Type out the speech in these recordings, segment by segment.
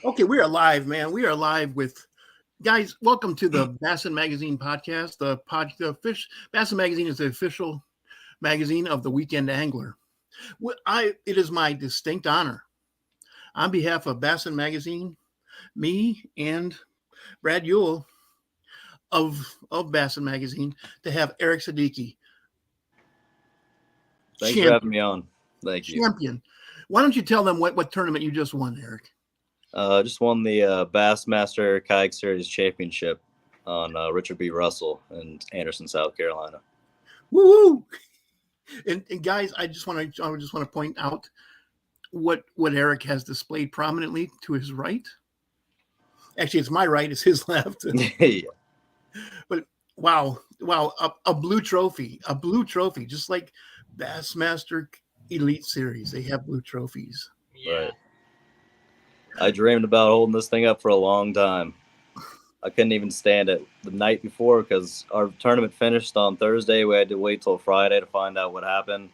Okay, we are live, man. We are live with guys. Welcome to the Bassin Magazine podcast. Bassin Magazine is the official magazine of the Weekend Angler. It is my distinct honor, on behalf of Bassin Magazine, me and Brad Ewell of Bassin Magazine, to have Eric Siddiqi, Thanks for having champion, me on. Thank you. champion. Why don't you tell them what tournament you just won, Eric? Just won the Bassmaster Kayak Series Championship on Richard B. Russell in Anderson, South Carolina. Woo! And guys, I just want to point out what Eric has displayed prominently to his right. Actually, it's my right, it's his left. Yeah. But wow, a blue trophy, just like Bassmaster Elite Series. They have blue trophies. Yeah. Right. I dreamed about holding this thing up for a long time. I couldn't even stand it the night before because our tournament finished on Thursday. We had to wait till Friday to find out what happened.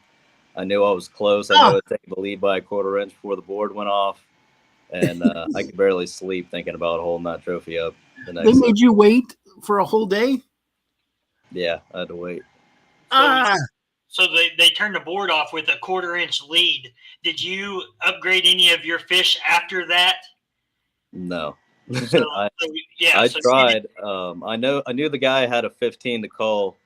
I knew I was close. I knew I'd take the lead by a quarter inch before the board went off. And I could barely sleep thinking about holding that trophy up. They made you wait for a whole day? Yeah, I had to wait. So they turned the board off with a quarter-inch lead. Did you upgrade any of your fish after that? No. I tried. I knew the guy had a 15 to call,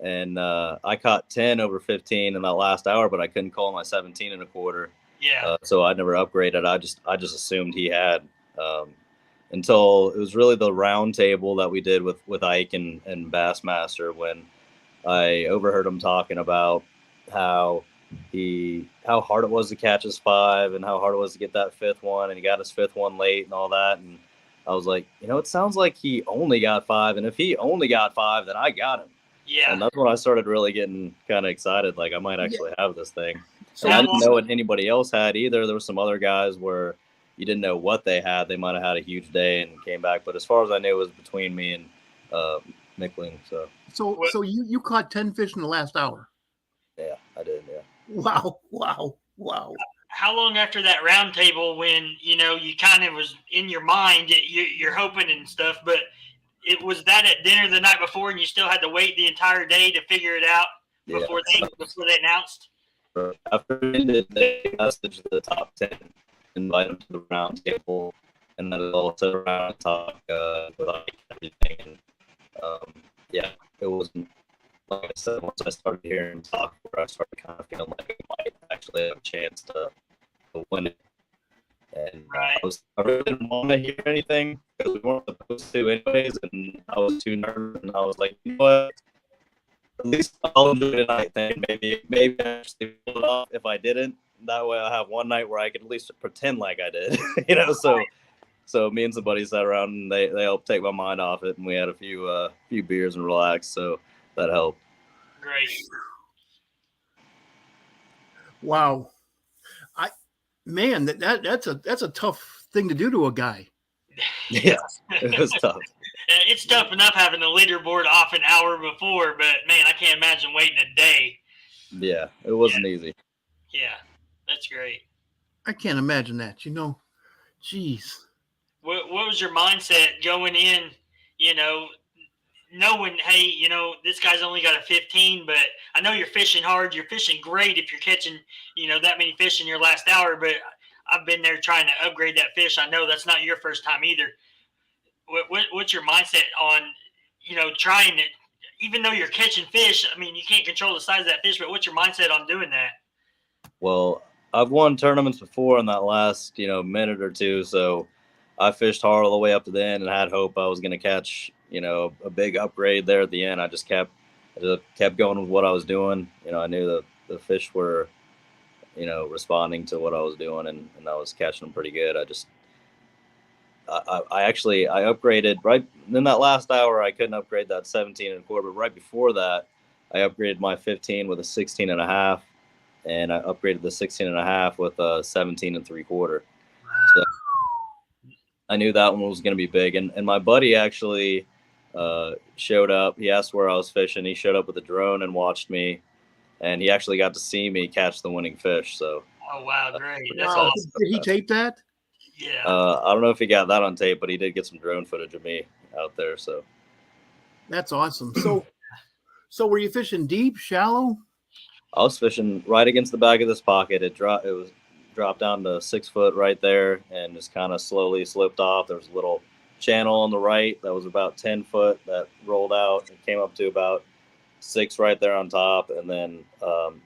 and I caught 10 over 15 in that last hour, but I couldn't call my 17 and a quarter. Yeah. So I never upgraded. I just assumed he had until it was really the round table that we did with Ike and Bassmaster when I overheard him talking about how hard it was to catch his 5 and how hard it was to get that 5th one, and he got his 5th one late and all that. And I was like, it sounds like he only got 5, and if he only got 5, then I got him. Yeah. And that's when I started really getting kind of excited, like I might actually have this thing. So and I didn't know what anybody else had either. There were some other guys where you didn't know what they had. They might have had a huge day and came back, but as far as I knew, it was between me and Mickling. So you caught 10 fish in the last hour? Yeah, I did. Yeah. Wow. How long after that round table when, you kind of was in your mind, you're hoping and stuff, but it was that at dinner the night before and you still had to wait the entire day to figure it out before they announced? After they messaged the top 10, invite them to the round table, and then they'll sit around and talk with Ike and everything. And it wasn't, like I said, once I started hearing him talk, where I started kind of feeling like I might actually have a chance to win it. And I really didn't want to hear anything because we weren't supposed to anyways, and I was too nervous, and I was like, you know what? At least I'll enjoy tonight. Then maybe I actually pull it off. If I didn't, that way I'll have one night where I could at least pretend like I did. So me and some buddies sat around and they helped take my mind off it, and we had a few beers and relaxed. So that helped. Great. Wow. That's a tough thing to do to a guy. Yeah, it was tough. It's tough enough having the leaderboard off an hour before, but man, I can't imagine waiting a day. Yeah, it wasn't easy. Yeah, that's great. I can't imagine that, Jeez. What was your mindset going in, knowing, hey, this guy's only got a 15, but I know you're fishing hard. You're fishing great if you're catching, that many fish in your last hour, but I've been there trying to upgrade that fish. I know that's not your first time either. What's your mindset on, trying to, even though you're catching fish, I mean, you can't control the size of that fish, but what's your mindset on doing that? Well, I've won tournaments before in that last, minute or two. So I fished hard all the way up to the end and had hope I was going to catch, a big upgrade there at the end. I just kept going with what I was doing. I knew the fish were, responding to what I was doing, and I was catching them pretty good. I upgraded right in that last hour. I couldn't upgrade that 17 and a quarter, but right before that, I upgraded my 15 with a 16 and a half, and I upgraded the 16 and a half with a 17 and 3/4. So I knew that one was going to be big. And my buddy actually showed up. He asked where I was fishing. He showed up with a drone and watched me, and he actually got to see me catch the winning fish. So. Oh, wow, great. That's Wow. awesome. Did he tape that? Yeah. I don't know if he got that on tape, but he did get some drone footage of me out there. So That's awesome. So were you fishing deep, shallow? I was fishing right against the back of this pocket. It was dropped down to 6 foot right there, and just kind of slowly sloped off. There was a little channel on the right that was about 10 foot that rolled out and came up to about 6 right there on top, and then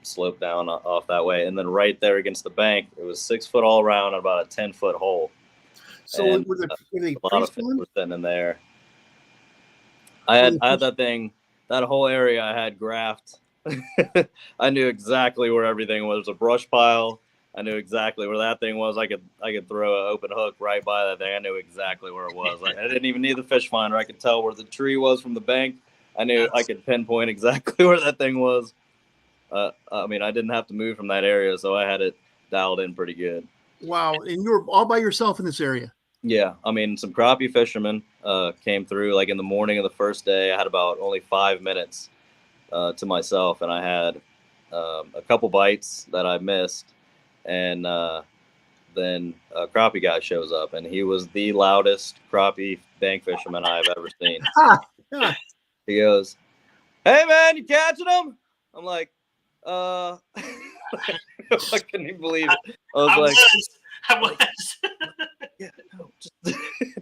sloped down off that way. And then right there against the bank, it was 6 foot all around and about a 10 foot hole. So And were they a lot of fish pre-spawned? were sitting in there. I had that thing, that whole area I had graphed. I knew exactly where everything was. There was a brush pile. I knew exactly where that thing was. I could throw an open hook right by that thing. I knew exactly where it was. I didn't even need the fish finder. I could tell where the tree was from the bank. I knew I could pinpoint exactly where that thing was. I mean, I didn't have to move from that area, so I had it dialed in pretty good. Wow. And you were all by yourself in this area? Yeah. I mean, some crappie fishermen came through like in the morning of the first day. I had about only 5 minutes to myself, and I had a couple bites that I missed. And then a crappie guy shows up, and he was the loudest crappie bank fisherman I've ever seen. He goes, "Hey man, you catching them?" I'm like, I couldn't even believe it. I was. Yeah, no, just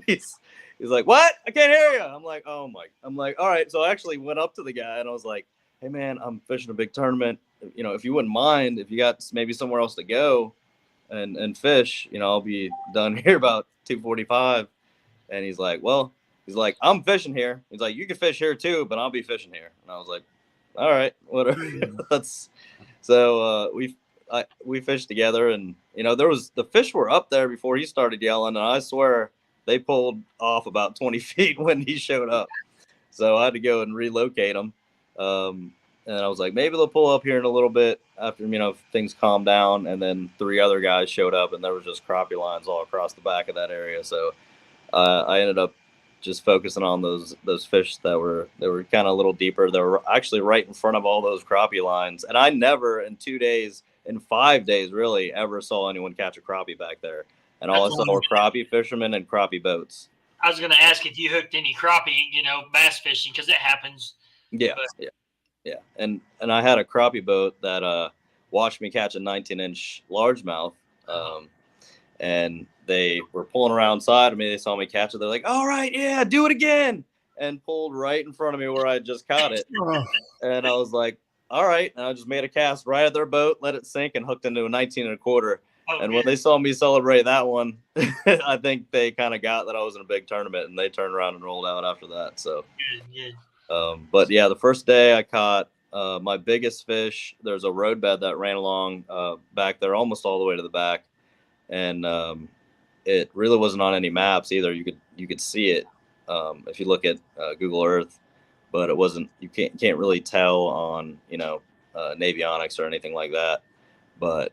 he's like, "What? I can't hear you." I'm like, "Oh my!" I'm like, "All right." So I actually went up to the guy and I was like, "Hey man, I'm fishing a big tournament. You know, if you wouldn't mind, if you got maybe somewhere else to go and fish, you know, I'll be done here about 2:45." And he's like, "I'm fishing here." He's like, "You can fish here too, but I'll be fishing here." And I was like, "All right, whatever." So we fished together, and the fish were up there before he started yelling, and I swear they pulled off about 20 feet when he showed up. So I had to go and relocate them. And I was like, maybe they'll pull up here in a little bit after, things calm down. And then 3 other guys showed up, and there was just crappie lines all across the back of that area. So I ended up just focusing on those fish that were kind of a little deeper. They were actually right in front of all those crappie lines. And I never in 2 days, in 5 days, really ever saw anyone catch a crappie back there. And all I saw were crappie fishermen and crappie boats. I was going to ask if you hooked any crappie, bass fishing, because it happens. Yeah. And I had a crappie boat that watched me catch a 19-inch largemouth. And they were pulling around side of me. They saw me catch it. They're like, "All right, yeah, do it again," and pulled right in front of me where I just caught it. And I was like, "All right." And I just made a cast right at their boat, let it sink, and hooked into a 19 and a quarter. And when they saw me celebrate that one, I think they kind of got that I was in a big tournament, and they turned around and rolled out after that. So, but yeah, the first day I caught my biggest fish. There's a roadbed that ran along back there, almost all the way to the back. And it really wasn't on any maps either. You could see it if you look at Google Earth, but it wasn't. You can't really tell on Navionics or anything like that. But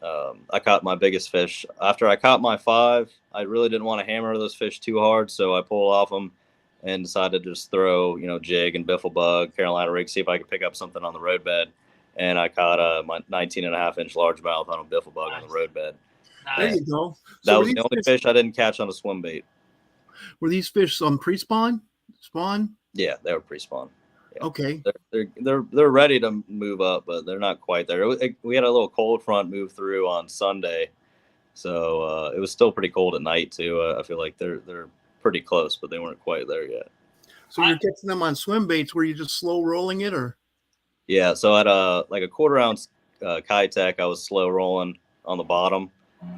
I caught my biggest fish after I caught my 5. I really didn't want to hammer those fish too hard, so I pulled off them and decided to just throw jig and biffle bug, Carolina rig, see if I could pick up something on the roadbed. And I caught my 19.5-inch largemouth on a biffle bug on the roadbed. There you go. That was the only fish I didn't catch on a swim bait. Were these fish pre-spawn? Spawn? Yeah, they were pre-spawn. Yeah. Okay. They're ready to move up, but they're not quite there. We had a little cold front move through on Sunday, so it was still pretty cold at night too. I feel like they're pretty close, but they weren't quite there yet. So you're catching them on swim baits? Were you just slow rolling it, or? Yeah. So at a 1/4 ounce Kitech, I was slow rolling on the bottom.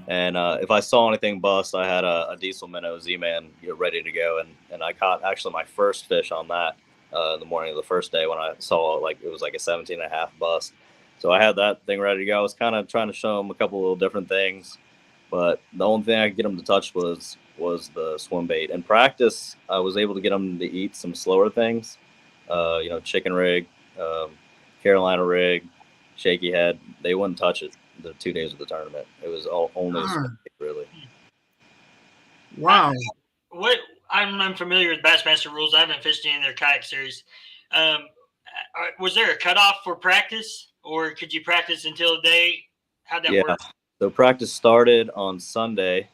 And if I saw anything bust, I had a diesel minnow Z-Man ready to go. And I caught actually my first fish on that in the morning of the first day when I saw it was like a 17.5 bust. So I had that thing ready to go. I was kind of trying to show them a couple of little different things, but the only thing I could get them to touch was the swim bait. In practice, I was able to get them to eat some slower things, chicken rig, Carolina rig, shaky head. They wouldn't touch it the 2 days of the tournament. It was only really. Wow. I'm unfamiliar with Bassmaster rules. I haven't fished any of their kayak series. Was there a cutoff for practice, or could you practice until the day? How'd that work? So practice started on Sunday.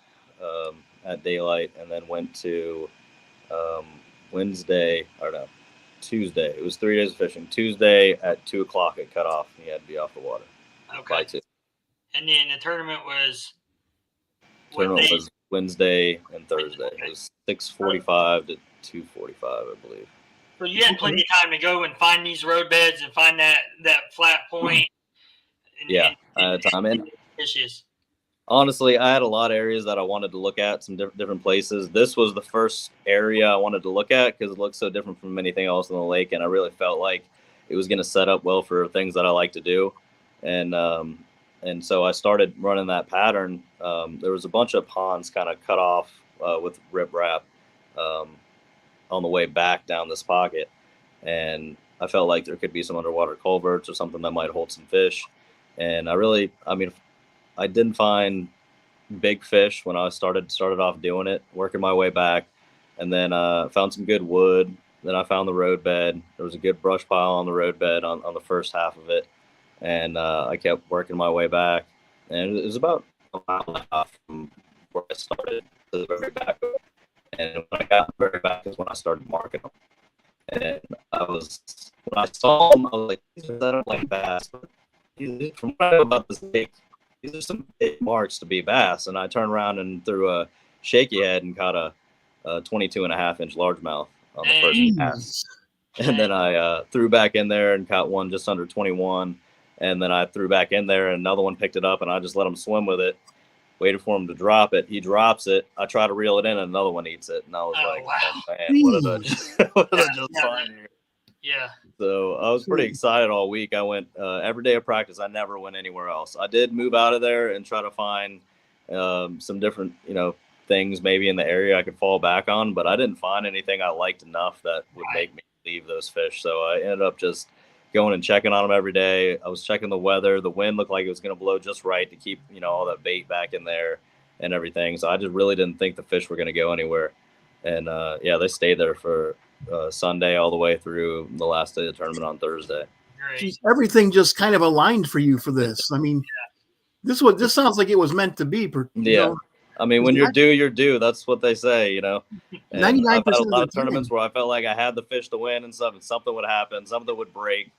at daylight, and then went to Tuesday. It was 3 days of fishing. Tuesday at 2:00 it cut off. And you had to be off the water. Okay. By 2. And then the tournament was. Was Wednesday and Thursday. Okay. It was 6:45 to 2:45, I believe. So you had plenty of time to go and find these road beds and find that flat point. I had time. And fishes. honestly, I had a lot of areas that I wanted to look at, some different places. This was the first area I wanted to look at because it looked so different from anything else in the lake, and I really felt like it was going to set up well for things that I like to do. And so I started running that pattern. There was a bunch of ponds kind of cut off with riprap on the way back down this pocket. And I felt like there could be some underwater culverts or something that might hold some fish. And I didn't find big fish when I started off doing it, working my way back. And then found some good wood. Then I found the road bed. There was a good brush pile on the road bed on the first half of it. And I kept working my way back. And it was about a mile and a half from where I started to the very back. And when I got very back is when I started marking them. And when I saw them, I was like, these are set up like bass. But from what I know about this lake, these are some big marks to be bass. And I turned around and threw a shaky head and caught a 22.5-inch largemouth on the first cast. And then I threw back in there and caught one just under 21. And then I threw back in there and another one picked it up, and I just let him swim with it, waited for him to drop it. He drops it. I try to reel it in and another one eats it. And I was wow. man, what did I just find here? Yeah. So I was pretty excited all week. I went every day of practice. I never went anywhere else. I did move out of there and try to find some different, things maybe in the area I could fall back on, but I didn't find anything I liked enough that would make me leave those fish. So I ended up just going and checking on them every day. I was checking the weather. The wind looked like it was going to blow just right to keep, all that bait back in there and everything. So I just really didn't think the fish were going to go anywhere. And they stayed there for Sunday all the way through the last day of the tournament on Thursday. Geez, everything just kind of aligned for you for this. I mean, this sounds like it was meant to be. I mean, when you're due. That's what they say, And 99% I've had a lot of tournaments where I felt like I had the fish to win and stuff, and something would happen, something would break,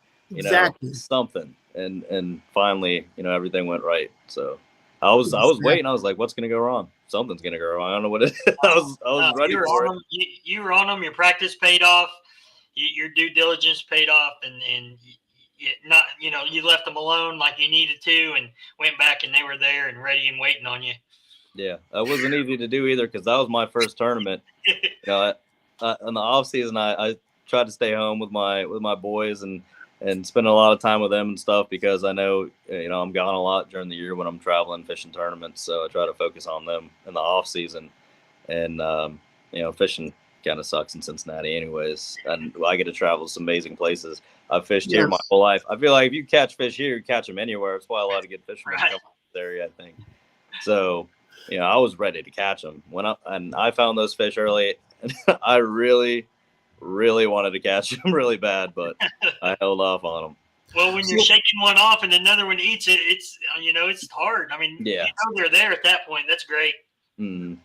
something. And finally, everything went right. So I was waiting. I was like, what's going to go wrong? Something's going to go wrong. I don't know what it is. I was ready for it. You were on them. Your practice paid off. Your due diligence paid off, and you left them alone like you needed to, and went back and they were there and ready and waiting on you. Yeah, that wasn't easy to do either because that was my first tournament. In the off season, I tried to stay home with my boys and spend a lot of time with them and stuff because I know I'm gone a lot during the year when I'm traveling fishing tournaments. So I try to focus on them in the off season, and fishing kind of sucks in Cincinnati anyways. And I get to travel to some amazing places. I've fished here my whole life. I feel like if you catch fish here, you catch them anywhere. It's why a lot of good fishermen come from this area, I think. So. I was ready to catch them and I found those fish early. And I really, really wanted to catch them really bad, but I held off on them. Well, when you're shaking one off and another one eats it, it's hard. I mean, they're there at that point. That's great. Mm-hmm.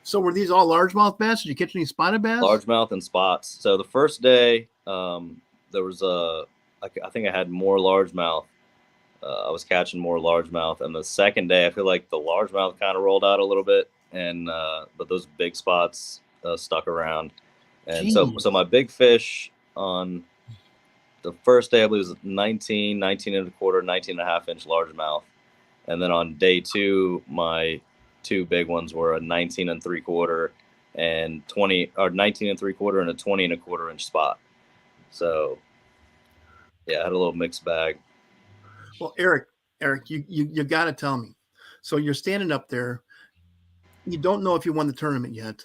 So were these all largemouth bass? Did you catch any spotted bass? Largemouth and spots. So the first day, there was I think I had more largemouth. I was catching more largemouth, and the second day I feel like the largemouth kind of rolled out a little bit, and but those big spots stuck around. And so my big fish on the first day I believe was 19 and a quarter, 19.5-inch largemouth, and then on day 2 my 2 big ones were a 19 and 3/4 and 20 or 19 and 3/4 and a 20 and a quarter-inch spot. So yeah, I had a little mixed bag. Well, Eric, you got to tell me. So you're standing up there. You don't know if you won the tournament yet.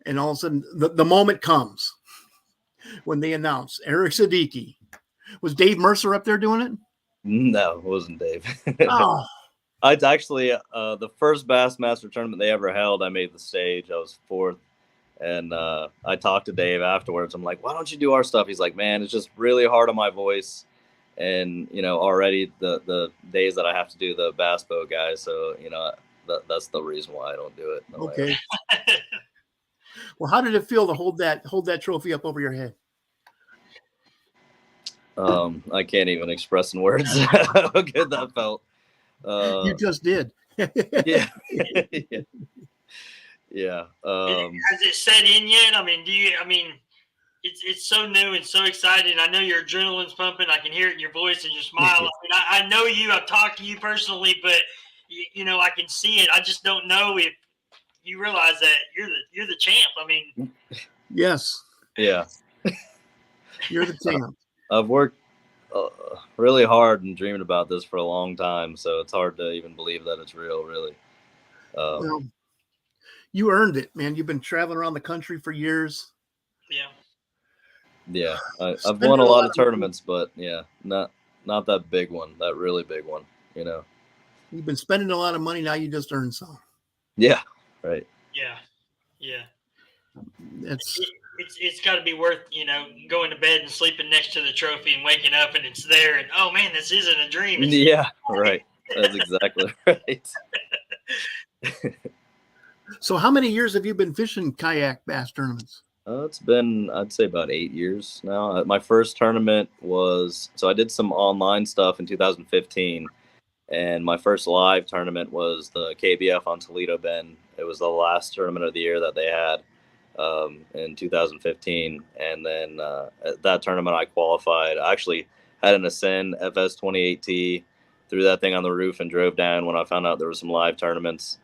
And all of a sudden, the moment comes when they announce Eric Siddiqi. Was Dave Mercer up there doing it? No, it wasn't Dave. Oh. It's actually the first Bassmaster tournament they ever held. I made the stage. I was 4th. And I talked to Dave afterwards. I'm like, why don't you do our stuff? He's like, man, it's just really hard on my voice. And, already the days that I have to do the bass boat guys. So, that's the reason why I don't do it. Okay. Well, how did it feel to hold that trophy up over your head? I can't even express in words how good that felt. You just did. Yeah. Yeah. Has it set in yet? I mean, it's so new and so exciting. I know your adrenaline's pumping. I can hear it in your voice and your smile. I mean, I know you. I've talked to you personally, but I can see it. I just don't know if you realize that you're the champ. I mean, yes. Yeah. You're the champ. I've worked really hard and dreamed about this for a long time, so it's hard to even believe that it's real, really. Well, you earned it, man. You've been traveling around the country for years. Yeah. I've won a lot of tournaments, but yeah, not that big one, that really big one, You've been spending a lot of money. Now you just earned some. Yeah. Right. Yeah. It's got to be worth, going to bed and sleeping next to the trophy and waking up and it's there and, oh man, this isn't a dream. Yeah, right. That's exactly right. So how many years have you been fishing kayak bass tournaments? It's been, I'd say, about 8 years now. My first tournament I did some online stuff in 2015, and my first live tournament was the KBF on Toledo Bend. It was the last tournament of the year that they had in 2015, and then at that tournament I qualified. I actually had an Ascend FS 28T, threw that thing on the roof and drove down when I found out there were some live tournaments,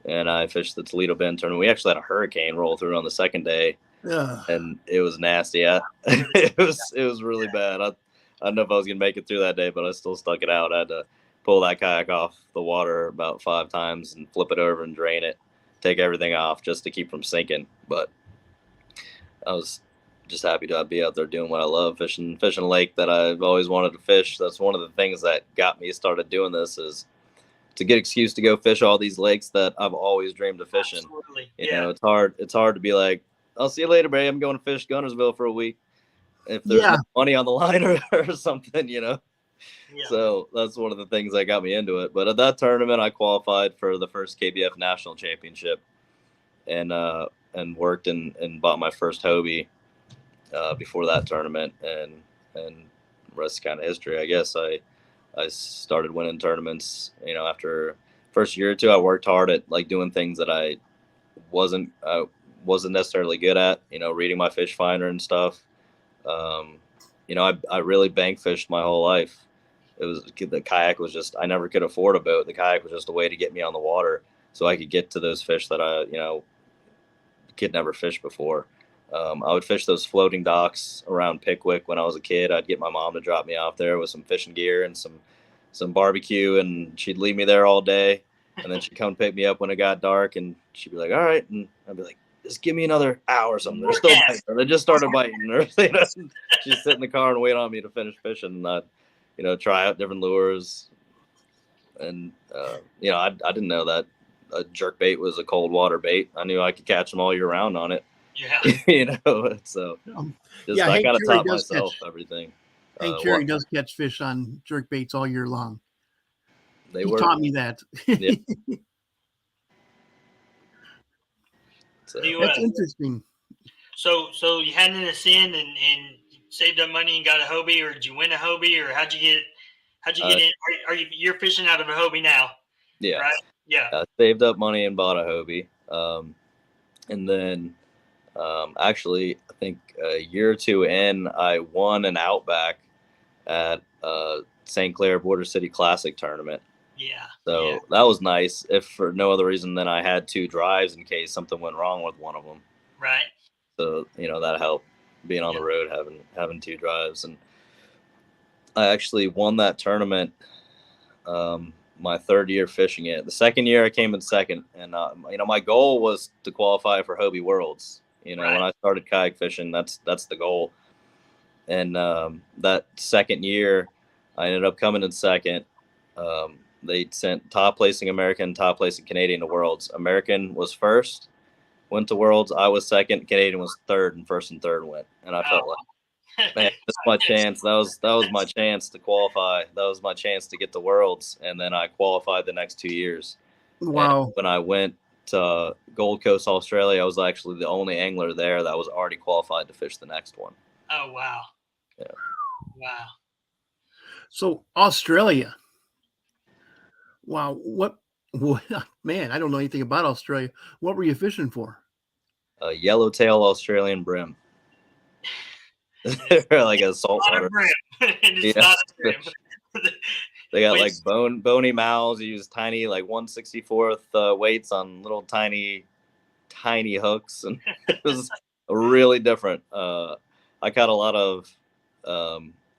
and I fished the Toledo Bend tournament. We actually had a hurricane roll through on the second day. And it was nasty. It was really bad. I don't know if I was gonna make it through that day, but I still stuck it out. I had to pull that kayak off the water about 5 times and flip it over and drain it, take everything off just to keep from sinking. But I was just happy to be out there doing what I love, fishing a lake that I've always wanted to fish. That's one of the things that got me started doing this, is to get excuse to go fish all these lakes that I've always dreamed of fishing. Absolutely. It's hard to be like, I'll see you later, babe. I'm going to fish Gunnersville for a week. If there's no money on the line or something, Yeah. So that's one of the things that got me into it. But at that tournament, I qualified for the first KBF National Championship, and worked and bought my first Hobie before that tournament, and the rest is kind of history, I guess. I started winning tournaments. After first year or two, I worked hard at doing things that I wasn't necessarily good at, reading my fish finder and stuff. I really bank fished my whole life. The kayak was just, I never could afford a boat. The kayak was just a way to get me on the water so I could get to those fish that I, could never fish before. I would fish those floating docks around Pickwick when I was a kid. I'd get my mom to drop me off there with some fishing gear and some barbecue, and she'd leave me there all day. And then she'd come pick me up when it got dark, and she'd be like, all right. And I'd be like, just give me another hour or something. They're still biting. They just started biting. She'd sit in the car and wait on me to finish fishing, and I'd, try out different lures. And, I didn't know that a jerk bait was a cold water bait. I knew I could catch them all year round on it. Yeah. So I kind of taught myself everything. Hank Cherry does catch fish on jerk baits all year long. He taught me that. Yeah. That's interesting. So you had an Ascend and saved up money and got a Hobie, or did you win a Hobie, or how'd you get in? You're fishing out of a Hobie now? Yeah. Right? Yeah. I saved up money and bought a Hobie. And then actually, I think a year or two in, I won an Outback at St. Clair Border City Classic tournament. Yeah. So that was nice, if for no other reason than I had 2 drives in case something went wrong with one of them. Right. So, that helped, being on the road, having 2 drives. And I actually won that tournament my 3rd year fishing it. The second year I came in second, and my goal was to qualify for Hobie Worlds. When I started kayak fishing, that's the goal. And that second year, I ended up coming in second. They sent top placing American, top placing Canadian to Worlds. American was first, went to Worlds. I was second. Canadian was third, and first and third went. And I felt like, man, that's my chance. That was my chance to qualify. That was my chance to get to Worlds. And then I qualified the next 2 years. Wow. And when I went to Gold Coast, Australia, I was actually the only angler there that was already qualified to fish the next one. Oh, wow. Yeah. Wow. So Australia. Wow. What man, I don't know anything about Australia. What were you fishing for? A yellowtail Australian brim. Like a saltwater. Brim. It's Yeah. not a brim. They got like bony mouths. You use tiny, like 1/64th weights on little tiny hooks, and it was really different. I caught a lot of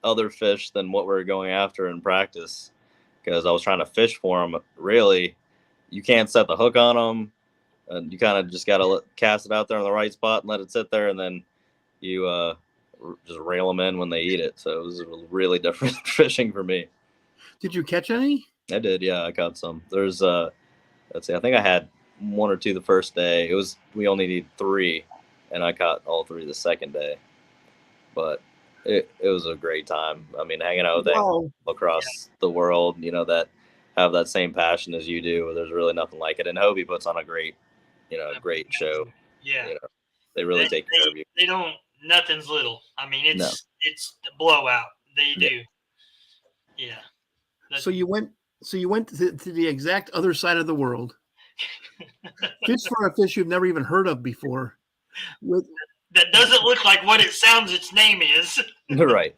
other fish than what we were going after in practice because I was trying to fish for them. Really, you can't set the hook on them, and you kind of just got to cast it out there in the right spot and let it sit there, and then you just reel them in when they eat it. So it was really different fishing for me. Did you catch any? I did, yeah. I caught some. There's let's see, I think I had 1 or 2 the first day. We only need 3, and I caught all 3 the second day. But it was a great time. I mean, hanging out with anglers across the world, that have that same passion as you do. There's really nothing like it. And Hobie puts on a great show. Yeah. They really take care of you. They don't. Nothing's little. I mean, it's a blowout. They do. Yeah. So you went to the exact other side of the world. Fish for a fish you've never even heard of before. That doesn't look like what it sounds its name is. Right.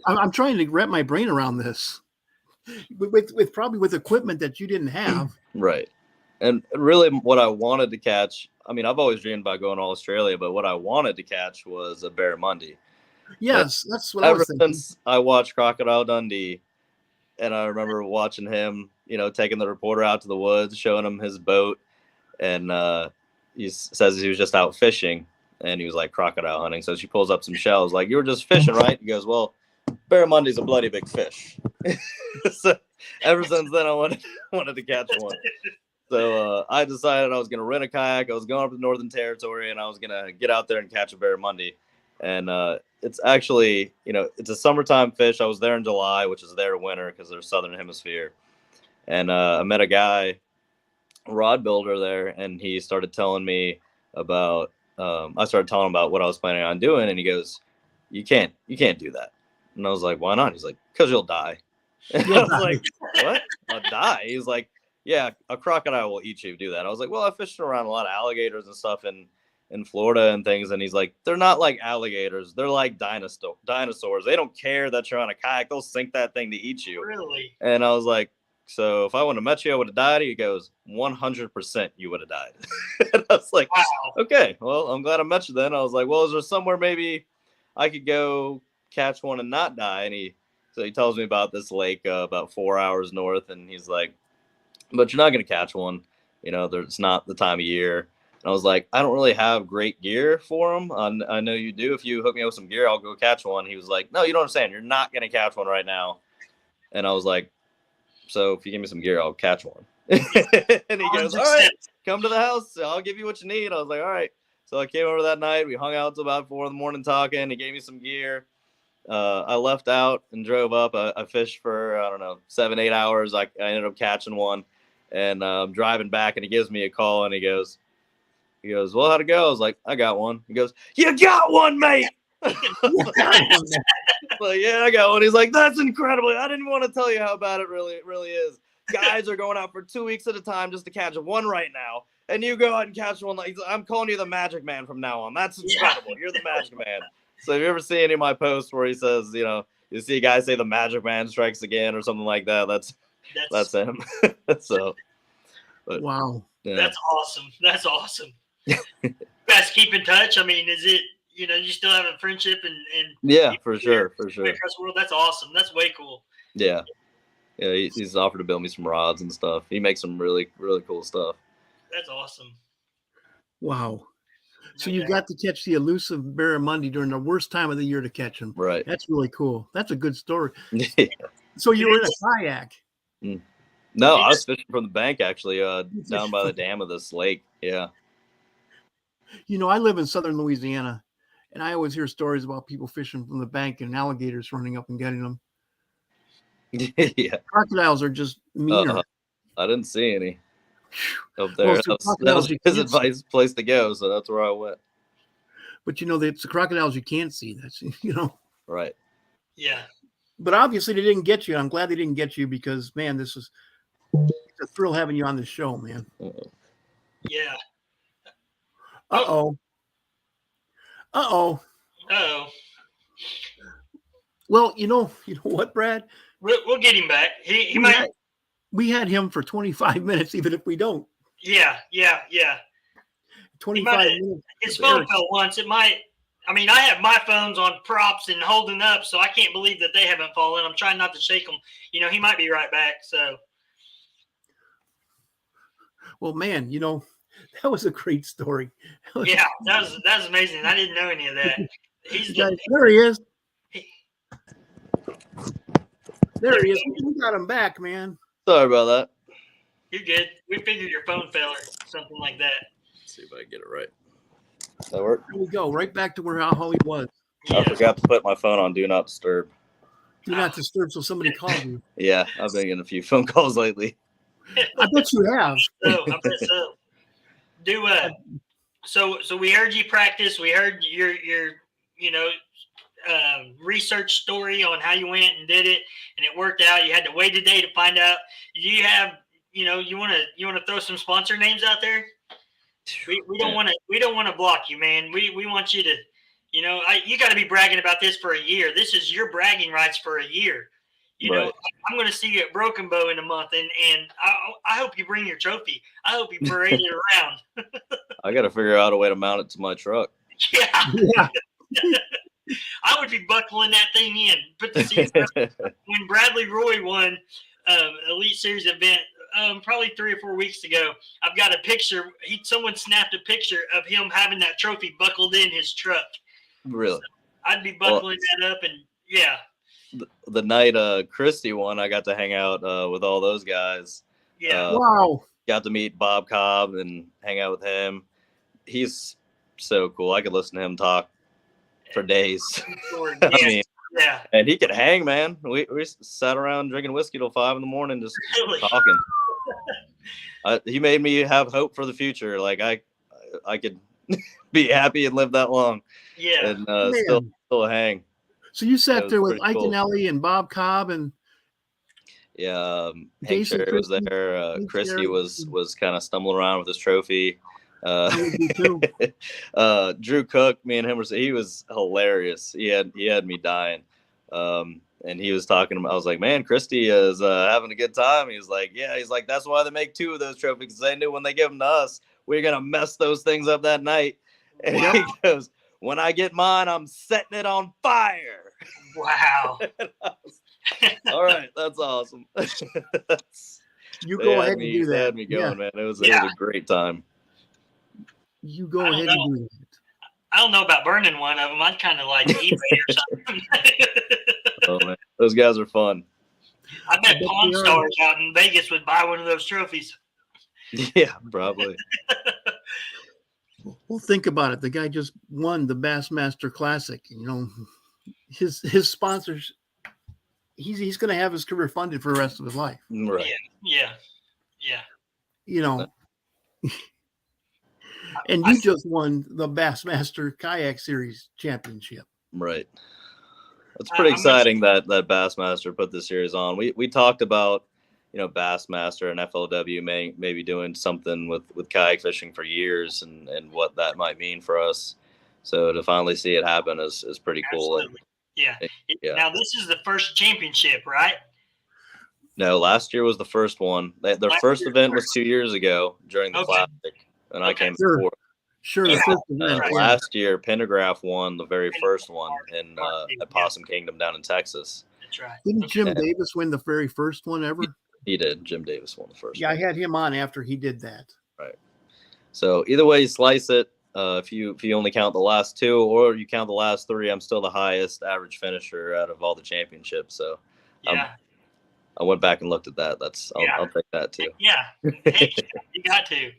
I'm trying to wrap my brain around this. With probably with equipment that you didn't have. Right. And really what I wanted to catch, I mean, I've always dreamed about going to Australia, but what I wanted to catch was a barramundi. Yes, that's what I was thinking. Ever since I watched Crocodile Dundee, and I remember watching him, taking the reporter out to the woods, showing him his boat, and he says he was just out fishing, and he was like crocodile hunting. So she pulls up some shells, like, "You were just fishing, right?" He goes, "Well, barramundi's a bloody big fish." So ever since then, I wanted to catch one. So I decided I was going to rent a kayak. I was going up to the Northern Territory, and I was going to get out there and catch a barramundi. And it's actually, it's a summertime fish. I was there in July, which is their winter because they're Southern Hemisphere. And I met a guy, a rod builder there, and he started telling me about, I started telling him about what I was planning on doing. And he goes, you can't do that. And I was like, why not? He's like, because you'll die. And I was like, what? I'll die? He's like, yeah, a crocodile will eat you if you do that. I was like, well, I fished around a lot of alligators and stuff in Florida and things. And he's like, they're not like alligators. They're like dinosaurs. They don't care that you're on a kayak. They'll sink that thing to eat you. Really? And I was like, so if I wouldn't have met you, I would have died. He goes, 100% you would have died. And I was like, wow. Okay, well, I'm glad I met you then. I was like, well, is there somewhere maybe I could go catch one and not die? And he tells me about this lake about 4 hours north. And he's like, but you're not going to catch one. It's not the time of year. And I was like, I don't really have great gear for them. I know you do. If you hook me up with some gear, I'll go catch one. He was like, no, you don't understand. You're not going to catch one right now. And I was like, so if you give me some gear, I'll catch one. And he goes, all right, come to the house. I'll give you what you need. I was like, all right. So I came over that night. We hung out till about 4 a.m. talking. He gave me some gear. I left out and drove up. I fished for, 7-8 hours. I ended up catching one. And I'm driving back, and he gives me a call, and he goes, well, how'd it go? I was like, I got one. He goes, you got one, mate. Like, yeah, I got one. He's like, that's incredible. I didn't want to tell you how bad it really is. Guys are going out for 2 weeks at a time just to catch one right now, and you go out and catch one. Like, I'm calling you the Magic Man from now on. That's incredible. You're the Magic Man. So if you ever see any of my posts where he says, you see a guy say the Magic Man strikes again or something like that, that's him. So, but, wow, yeah. That's awesome. You guys keep in touch. I mean, is it, you still have a friendship and yeah, for sure. Across the world. That's awesome. That's way cool. Yeah. He's offered to build me some rods and stuff. He makes some really, really cool stuff. That's awesome. Wow. So you got to catch the elusive barramundi during the worst time of the year to catch him. Right. That's really cool. That's a good story. So you were in a kayak. No, I was fishing from the bank, actually, down by the dam of this lake. Yeah. I live in southern Louisiana, and I always hear stories about people fishing from the bank and alligators running up and getting them. Yeah. Crocodiles are just meaner. I didn't see any up Well, there. it's the That crocodiles was you his can't see. advice place to go, so that's where I went. But it's the crocodiles you can't see. That's Right. Yeah. But obviously they didn't get you. I'm glad they didn't get you because man, it's a thrill having you on the show, man. Yeah. Uh-oh. Oh. Well, you know what, Brad? We'll get him back. He might. We had him for 25 minutes, even if we don't. Yeah. 25 minutes. His phone fell once. It might. I mean, I have my phones on props and holding up, so I can't believe that they haven't fallen. I'm trying not to shake them. He might be right back. So. Well, man, that was a great story. Yeah, that was amazing. I didn't know any of that. There he is. There he is. We got him back, man. Sorry about that. You're good. We figured your phone fell or something like that. Let's see if I can get it right. Does that work? There we go. Right back to how he was. Yeah. I forgot to put my phone on Do Not Disturb. Do not disturb so somebody calls you. Yeah, I've been getting a few phone calls lately. I bet you have. I bet so. So we heard you practice. We heard your research story on how you went and did it, and it worked out. You had to wait a day to find out. Do you have you want to throw some sponsor names out there? We don't want to block you, man. We want you to you got to be bragging about this for a year. This is your bragging rights for a year. Right. I'm going to see you at Broken Bow in a month, and I hope you bring your trophy. I hope you parade it around. I got to figure out a way to mount it to my truck. Yeah. I would be buckling that thing in. Put the seats when Bradley Roy won Elite Series event probably 3 or 4 weeks ago. I've got a picture. Someone snapped a picture of him having that trophy buckled in his truck. Really? So I'd be buckling that up, and yeah. The night Christy won, I got to hang out with all those guys. Yeah. Wow. Got to meet Bob Cobb and hang out with him. He's so cool. I could listen to him talk for days. I mean, yeah. And he could hang, man. We sat around drinking whiskey till 5 a.m. just Really? talking. He made me have hope for the future. Like I could be happy and live that long. Yeah. And still hang. So you sat there with Ike cool. and Ellie and Bob Cobb and Hank Cherry was there. Christy was kind of stumbling around with his trophy. Drew Cook, me and him he was hilarious. He had me dying. And he was talking about, I was like, man, Christy is having a good time. He was like, yeah, he's like, that's why they make 2 of those trophies, because they knew when they give them to us, we're gonna mess those things up that night. And he goes, when I get mine, I'm setting it on fire. Wow. All right, that's awesome. You go ahead and do that. They had me going, man. It was a great time. You go ahead and do that. I don't know about burning one of them. I'd kind of like eBay or something. Oh, man. Those guys are fun. I bet Pawn Stars out in Vegas would buy one of those trophies. Yeah, probably. Well, think about it. The guy just won the Bassmaster Classic. His sponsors. He's going to have his career funded for the rest of his life. Right. Yeah. And you just won the Bassmaster Kayak Series Championship. Right. It's pretty exciting that Bassmaster put this series on. We talked about, Bassmaster and FLW maybe doing something with kayak fishing for years and what that might mean for us. So to finally see it happen is pretty cool. Absolutely. Yeah. Now this is the first championship, right? No, last year was the first one. Their first event was 2 years ago during the Classic, and I came before. Sure. Last year, Pentagraph won the very first one at Possum Kingdom down in Texas. That's right. Didn't Jim Davis win the very first one ever? He did. Jim Davis won the first one. I had him on after he did that. Right. So either way you slice it, if you only count the last 2 or you count the last 3, I'm still the highest average finisher out of all the championships. So I went back and looked at that. I'll take that too. Yeah. Hey, you got to.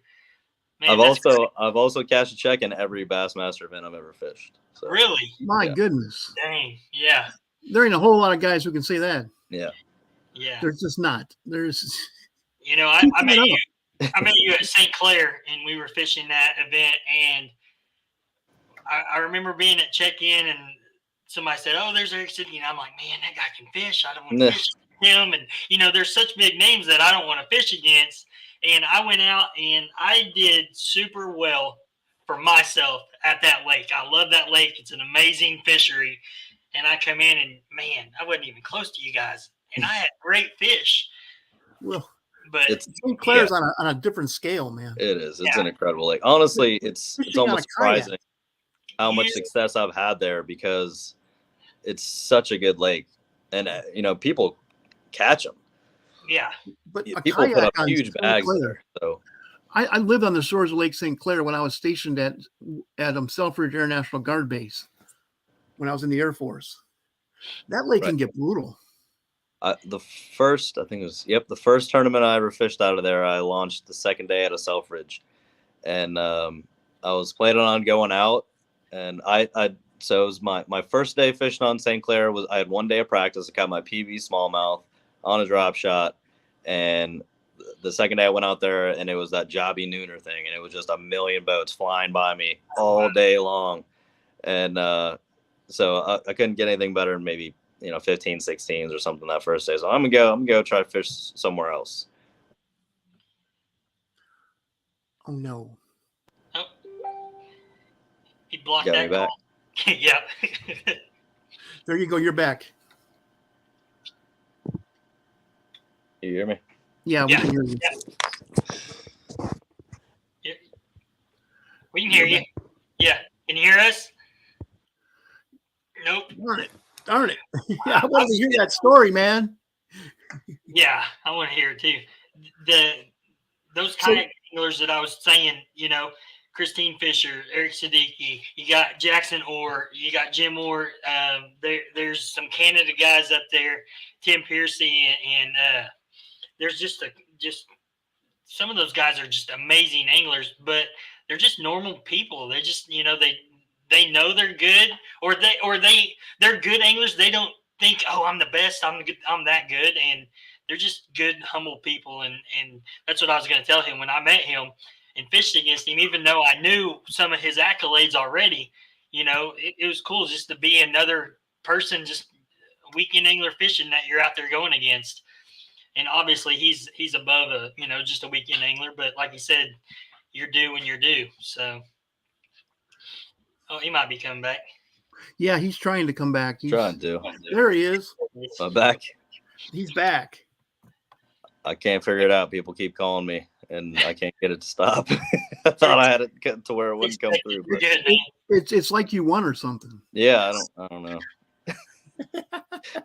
Man, I've also cashed a check in every Bassmaster event I've ever fished. So, really? My goodness. Dang. Yeah. There ain't a whole lot of guys who can say that. Yeah. Yeah. There's just not. I met you. I met you at St. Clair, and we were fishing that event. And I remember being at check-in, and somebody said, "Oh, there's Eric Siddiqi," and I'm like, "Man, that guy can fish. I don't want to fish him." And there's such big names that I don't want to fish against. And I went out and I did super well for myself at that lake. I love that lake. It's an amazing fishery. And I come in and, man, I wasn't even close to you guys. And I had great fish. Well, but St. Clair's on a different scale, man. It is. It's an incredible lake. Honestly, it's almost surprising how much success I've had there because it's such a good lake. And, people catch them. Yeah. But people put up huge bags there. So I lived on the shores of Lake St. Clair when I was stationed at Selfridge Air National Guard Base when I was in the Air Force. That lake can get brutal. The first tournament I ever fished out of there, I launched the second day out of Selfridge, and I was planning on going out, and so it was my first day fishing on St. Clair. I had 1 day of practice. I caught my PV smallmouth on a drop shot, and the second day I went out there, and it was that jobby nooner thing, and it was just a million boats flying by me all day long, and so I couldn't get anything better than maybe 15, 16s or something that first day. So I'm gonna go try to fish somewhere else. Oh no! Oh, he blocked Got that me back. Yeah. There you go. You're back. You hear me? Yeah, we can hear you. Yeah. We can hear you. Yeah. Can you hear us? Nope. Darn it. Yeah, I wanted to hear that story, man. Yeah, I want to hear it too. Those kayak anglers that I was saying, Christine Fisher, Eric Siddiqi, you got Jackson Orr, you got Jim Orr. There's some Canada guys up there, Tim Piercy, and there's just some of those guys are just amazing anglers, but they're just normal people. They just they know they're good, or they're good anglers. They don't think, oh, I'm the best, I'm that good, and they're just good, humble people. And that's what I was going to tell him when I met him and fished against him. Even though I knew some of his accolades already, it was cool just to be another person, just a weekend angler fishing that you're out there going against. And obviously he's above just a weekend angler, but like you said, you're due when you're due. So, he might be coming back. Yeah, he's trying to come back. Trying to. There he is. I'm back. He's back. I can't figure it out. People keep calling me, and I can't get it to stop. I thought I had it cut to where it wouldn't come through. But it's like you won or something. Yeah, I don't know.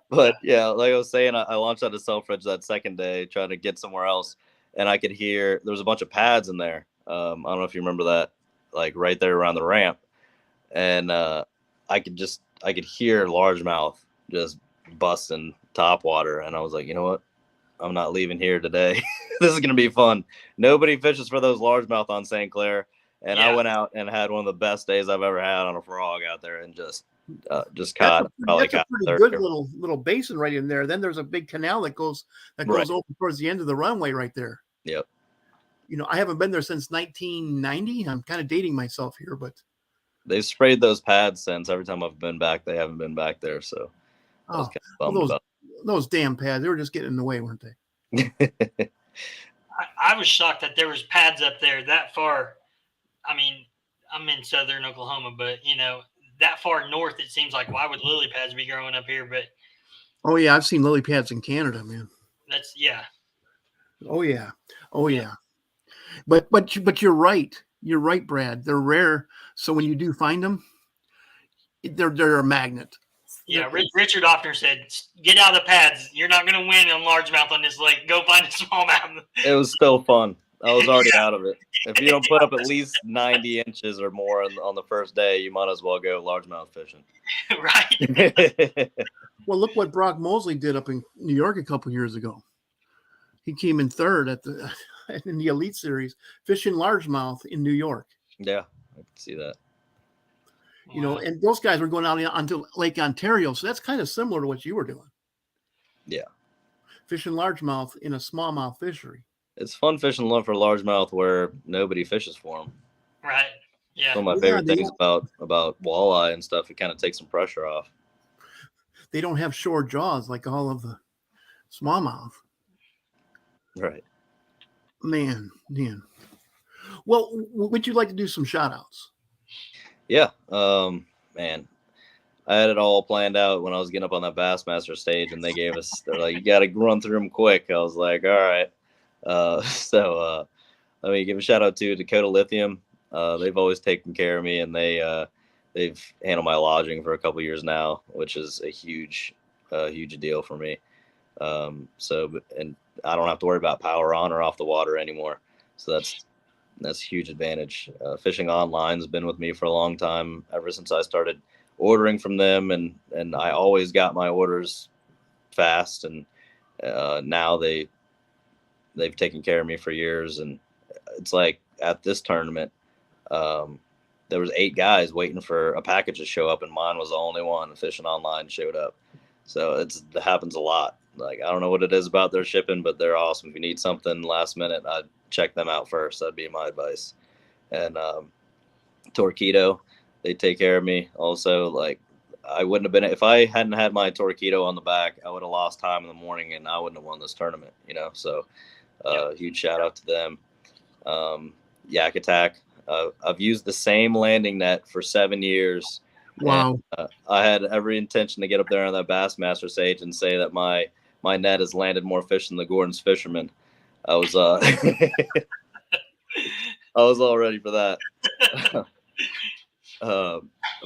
But yeah, like I was saying, I launched out of Selfridge that second day, trying to get somewhere else, and I could hear there was a bunch of pads in there. I don't know if you remember that, like right there around the ramp, and I could hear largemouth just busting topwater, and I was like, you know what? I'm not leaving here today. This is gonna be fun. Nobody fishes for those largemouth on St. Clair, and I went out and had one of the best days I've ever had on a frog out there, and just caught. That's a pretty good little basin right in there. Then there's a big canal that goes over towards the end of the runway right there. Yep. I haven't been there since 1990. I'm kind of dating myself here, but they've sprayed those pads since. Every time I've been back, they haven't been back there. So I was kind of bummed about those damn pads. They were just getting in the way, weren't they? I was shocked that there was pads up there that far. I mean, I'm in southern Oklahoma, but that far north, it seems like, why would lily pads be growing up here? But oh yeah, I've seen lily pads in Canada, man. That's Oh yeah. But you're right. You're right, Brad. They're rare, so when you do find them, they're a magnet. Yeah, Richard Offner said, "Get out of the pads. You're not going to win on largemouth on this lake. Go find a smallmouth." It was still fun. I was already out of it. If you don't put up at least 90 inches or more on the first day, you might as well go largemouth fishing. Right. Well, look what Brock Mosley did up in New York a couple years ago. He came in third in the Elite Series, fishing largemouth in New York. Yeah, I can see that. And those guys were going out onto Lake Ontario, so that's kind of similar to what you were doing. Yeah. Fishing largemouth in a smallmouth fishery. It's fun fishing for largemouth where nobody fishes for them. Right. Yeah. One of my favorite things about walleye and stuff, it kind of takes some pressure off. They don't have short jaws like all of the smallmouth. Right. Man. Well, would you like to do some shout outs? Yeah. Man, I had it all planned out when I was getting up on that Bassmaster stage, and they're like, you got to run through them quick. I was like, all right. Let me give a shout out to Dakota Lithium. They've always taken care of me, and they've handled my lodging for a couple years now, which is a huge deal for me. And I don't have to worry about power on or off the water anymore. So that's a huge advantage. Fishing online has been with me for a long time, ever since I started ordering from them, and I always got my orders fast, and now they've taken care of me for years. And it's like at this tournament, there was 8 guys waiting for a package to show up, and mine was the only one. Fishing online showed up. So it happens a lot. Like, I don't know what it is about their shipping, but they're awesome. If you need something last minute, I'd check them out first. That'd be my advice. And Torpedo, they take care of me. Also, like, I wouldn't have been, if I hadn't had my Torpedo on the back, I would have lost time in the morning, and I wouldn't have won this tournament, So huge shout out to them. Yak Attack. I've used the same landing net for 7 years. Wow. And, I had every intention to get up there on that Bassmaster stage and say that my net has landed more fish than the Gordon's Fisherman. I was I was all ready for that.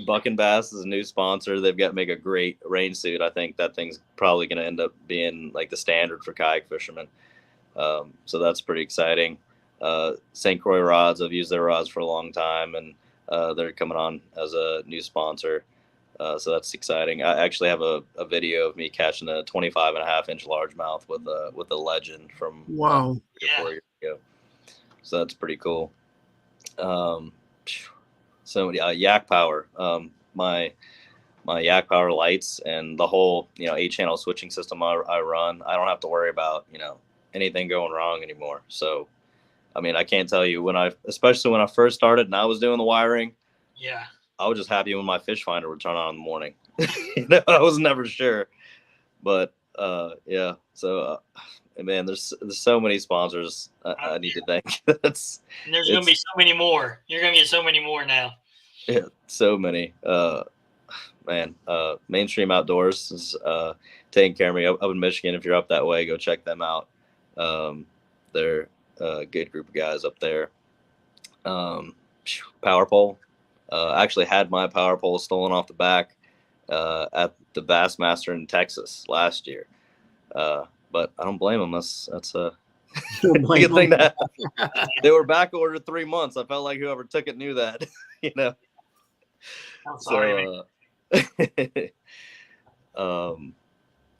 Buck and Bass is a new sponsor. They've got to make a great rain suit. I think that thing's probably going to end up being like the standard for kayak fishermen. So that's pretty exciting. St. Croix rods, I've used their rods for a long time, and they're coming on as a new sponsor. So that's exciting. I actually have a video of me catching a 25.5-inch largemouth with a Legend from 3 or 4 years ago. So that's pretty cool. So Yak Power, my Yak Power lights and the whole 8-channel switching system I run, I don't have to worry about anything going wrong anymore. So I mean, I can't tell you especially when I first started and I was doing the wiring. Yeah. I was just happy when my fish finder would turn on in the morning. I was never sure, but yeah. So, man, there's so many sponsors I need to thank. And there's going to be so many more. You're going to get so many more now. Yeah, so many. Man, Mainstream Outdoors is taking care of me up in Michigan. If you're up that way, go check them out. They're a good group of guys up there. Power pole. Actually had my power pole stolen off the back at the Bassmaster in Texas last year. But I don't blame them. That's a good thing that they were back ordered 3 months. I felt like whoever took it knew that, I'm sorry.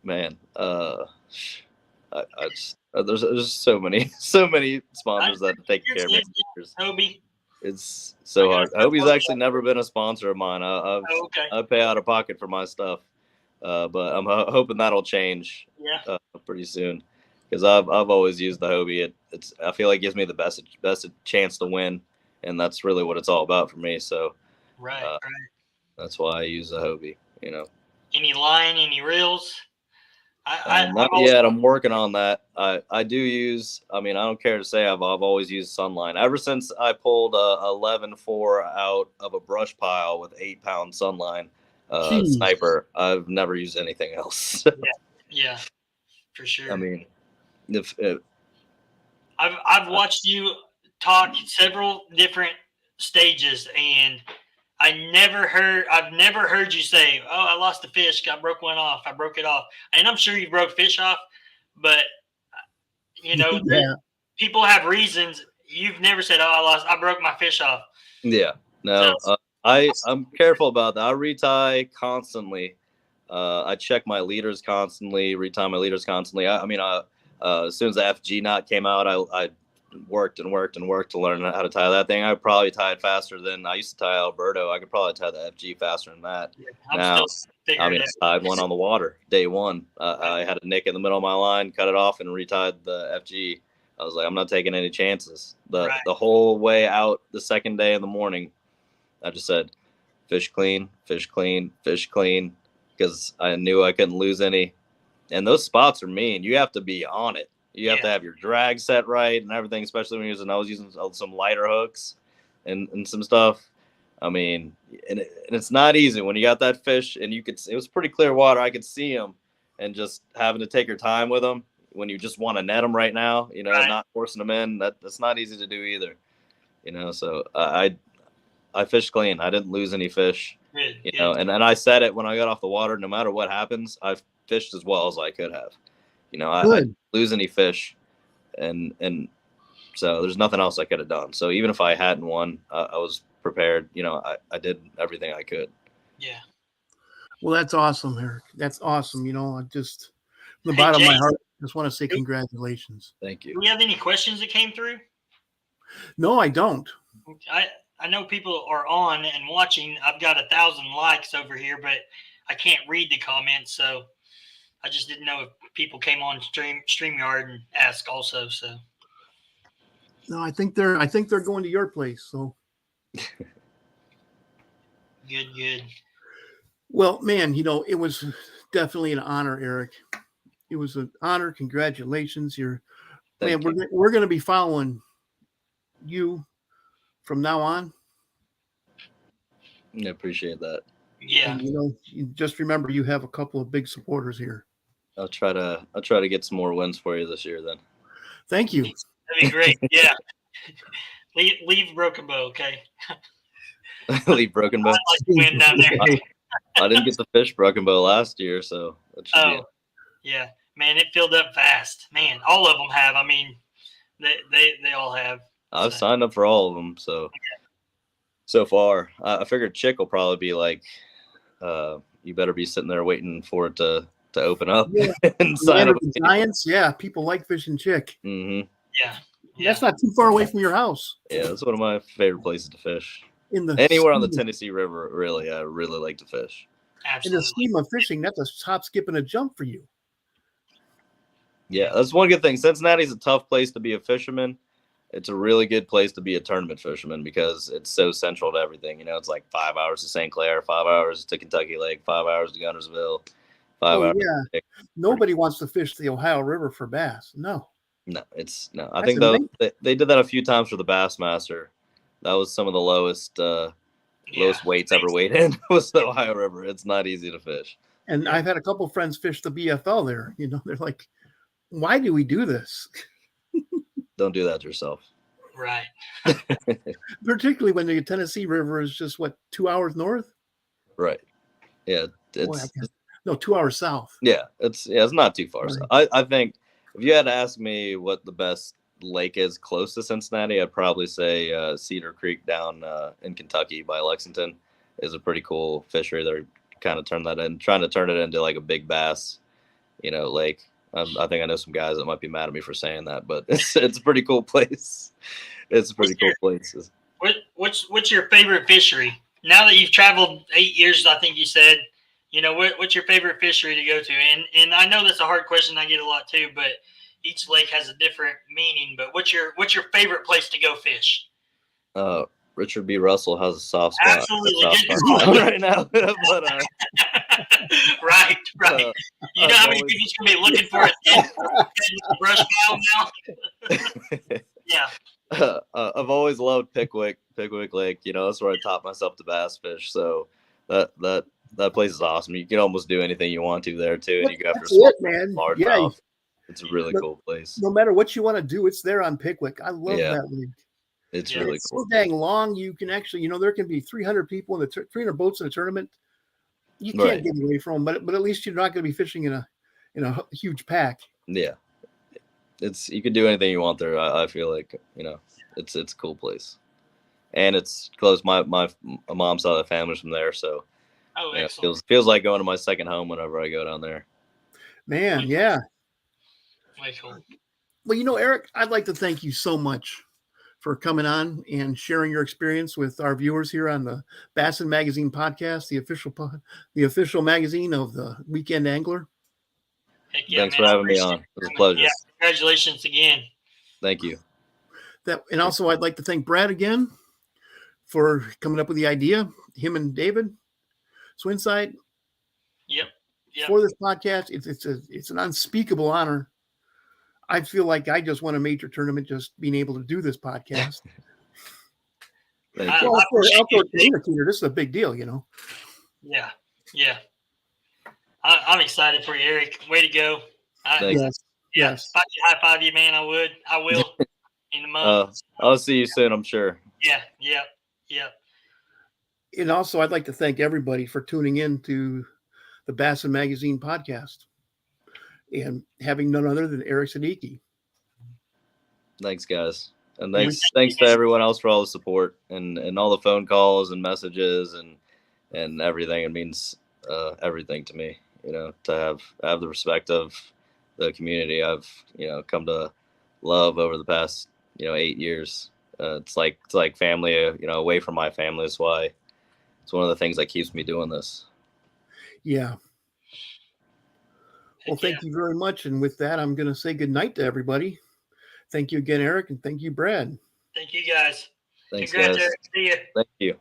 Man, I just, there's so many sponsors that take care of me. Hobie. It's so hard. Hobie's actually never been a sponsor of mine. I pay out of pocket for my stuff, but I'm hoping that'll change pretty soon, because I've always used the Hobie. I feel like it gives me the best chance to win, and that's really what it's all about for me. So right. That's why I use the Hobie. Any line, any reels? Not yet. I'm working on that. I do use. I mean, I don't care to say I've always used Sunline. Ever since I pulled a 11.4 out of a brush pile with 8-pound Sunline sniper, I've never used anything else. Yeah, for sure. I mean, I've watched you talk several different stages, and I've never heard you say, "Oh, I lost a fish. I broke one off. I broke it off." And I'm sure you broke fish off, but people have reasons. You've never said, "Oh, I broke my fish off." Yeah, no, I'm careful about that. I retie constantly. I check my leaders constantly, retie my leaders constantly. As soon as the FG knot came out, I worked and worked and worked to learn how to tie that thing. I probably tied faster than I used to tie Alberto. I could probably tie the FG faster than that. I tied one on the water day one. I had a nick in the middle of my line, cut it off, and retied the FG I was like, I'm not taking any chances. The Right. the whole way out the second day in the morning, I just said, fish clean, fish clean, fish clean, because I knew I couldn't lose any. And those spots are mean. You have to be on it. You have to have your drag set right and everything, especially when I was using some lighter hooks and some stuff. I mean, and it's not easy when you got that fish and it was pretty clear water. I could see them, and just having to take your time with them when you just want to net them right now, not forcing them in. That's not easy to do either, So I fished clean. I didn't lose any fish, Good. and I said it when I got off the water. No matter what happens, I've fished as well as I could have. I didn't lose any fish, and so there's nothing else I could have done. So even if I hadn't won, I was prepared. I did everything I could. Yeah. Well, that's awesome, Eric. That's awesome. I just, from the bottom of my heart, just want to say congratulations. Thank you. Do we have any questions that came through? No, I don't. I know people are on and watching. I've got 1,000 likes over here, but I can't read the comments, so I just didn't know if people came on StreamYard and asked also. So no, I think they're going to your place. So good. Well, man, it was definitely an honor, Eric. It was an honor. Congratulations. We're going to be following you from now on. I appreciate that. Yeah. And, you just remember you have a couple of big supporters here. I'll try to get some more wins for you this year then. Thank you. That'd be great. Yeah. Leave Broken Bow, okay? Leave Broken Bow. I'd like to win down there. I didn't get to fish Broken Bow last year, so that should be it. Yeah. Man, it filled up fast. Man, all of them have. I mean, they all have. I've signed up for all of them, so far. I figured Chick will probably be like, you better be sitting there waiting for it to open up and sign up. Giants, people like fishing Chick. Mm-hmm. Yeah. That's not too far away from your house. Yeah, that's one of my favorite places to fish. Anywhere on the Tennessee River, really, I really like to fish. Absolutely. In the scheme of fishing, that's a hop, skip, and a jump for you. Yeah, that's one good thing. Cincinnati's a tough place to be a fisherman. It's a really good place to be a tournament fisherman because it's so central to everything. It's like 5 hours to St. Clair, 5 hours to Kentucky Lake, 5 hours to Guntersville, 5 hours. Yeah, nobody wants to fish the Ohio River for bass. No. I think they did that a few times for the Bassmaster. That was some of the lowest weights ever weighed in was the Ohio River. It's not easy to fish. And I've had a couple friends fish the BFL there. They're like, why do we do this? Don't do that to yourself. Right. Particularly when the Tennessee River is just 2 hours north? Right. Yeah. 2 hours south. Yeah. It's not too far. Right. I think if you had to ask me what the best lake is close to Cincinnati, I'd probably say Cedar Creek down in Kentucky by Lexington is a pretty cool fishery. They're kind of trying to turn it into like a big bass, lake. I think I know some guys that might be mad at me for saying that, but it's a pretty cool place. It's a pretty cool place. What's your favorite fishery? Now that you've traveled 8 years, I think you said, what's your favorite fishery to go to? And I know that's a hard question. I get a lot too, but each lake has a different meaning. But what's your favorite place to go fish? Richard B. Russell has a soft spot. Absolutely. Right now. But, right. You know how many people's going to be looking for a brush pile now? Yeah. I've always loved Pickwick Lake. That's where I taught myself to bass fish. So that place is awesome. You can almost do anything you want to there too, and you go after large mouth. It's a really cool place. No matter what you want to do, it's there on Pickwick. I love that lake. It's really cool. So dang long. You can actually, there can be 300 people in 300 boats in a tournament. You can't get away from them, but at least you're not going to be fishing in a huge pack. Yeah, you can do anything you want there. I feel like it's a cool place, and it's close. My mom's side of the family's from there, so it feels like going to my second home whenever I go down there. Man, yeah. Cool. Well, Eric, I'd like to thank you so much for coming on and sharing your experience with our viewers here on the Bassin Magazine podcast, the official magazine of the Weekend Angler. Heck yeah, Thanks for having me on. It was a pleasure. Yeah, congratulations again. Thank you. And also, I'd like to thank Brad again for coming up with the idea. Him and David Swinside. Yep. For this podcast. It's an unspeakable honor. I feel like I just won a major tournament just being able to do this podcast. Thank you. Well, outdoor communicator, this is a big deal, you know. Yeah. I'm excited for you, Eric. Way to go. Yes. If I could high five you, man, I would. I will in a month. I'll see you soon, I'm sure. Yeah. And also, I'd like to thank everybody for tuning in to the Bassin Magazine podcast and having none other than Eric Siddiqi. Thanks, guys. And thanks to everyone else for all the support and all the phone calls and messages and everything. It means everything to me, you know, to have the respect of the community I've, you know, come to love over the past, you know, 8 years. It's like family, you know, away from my family. That's why it's one of the things that keeps me doing this. Yeah. Well, thank you very much. And with that, I'm going to say good night to everybody. Thank you again, Eric, and thank you, Brad. Thank you, guys. Thanks, Congrats, guys. Eric. See you. Thank you.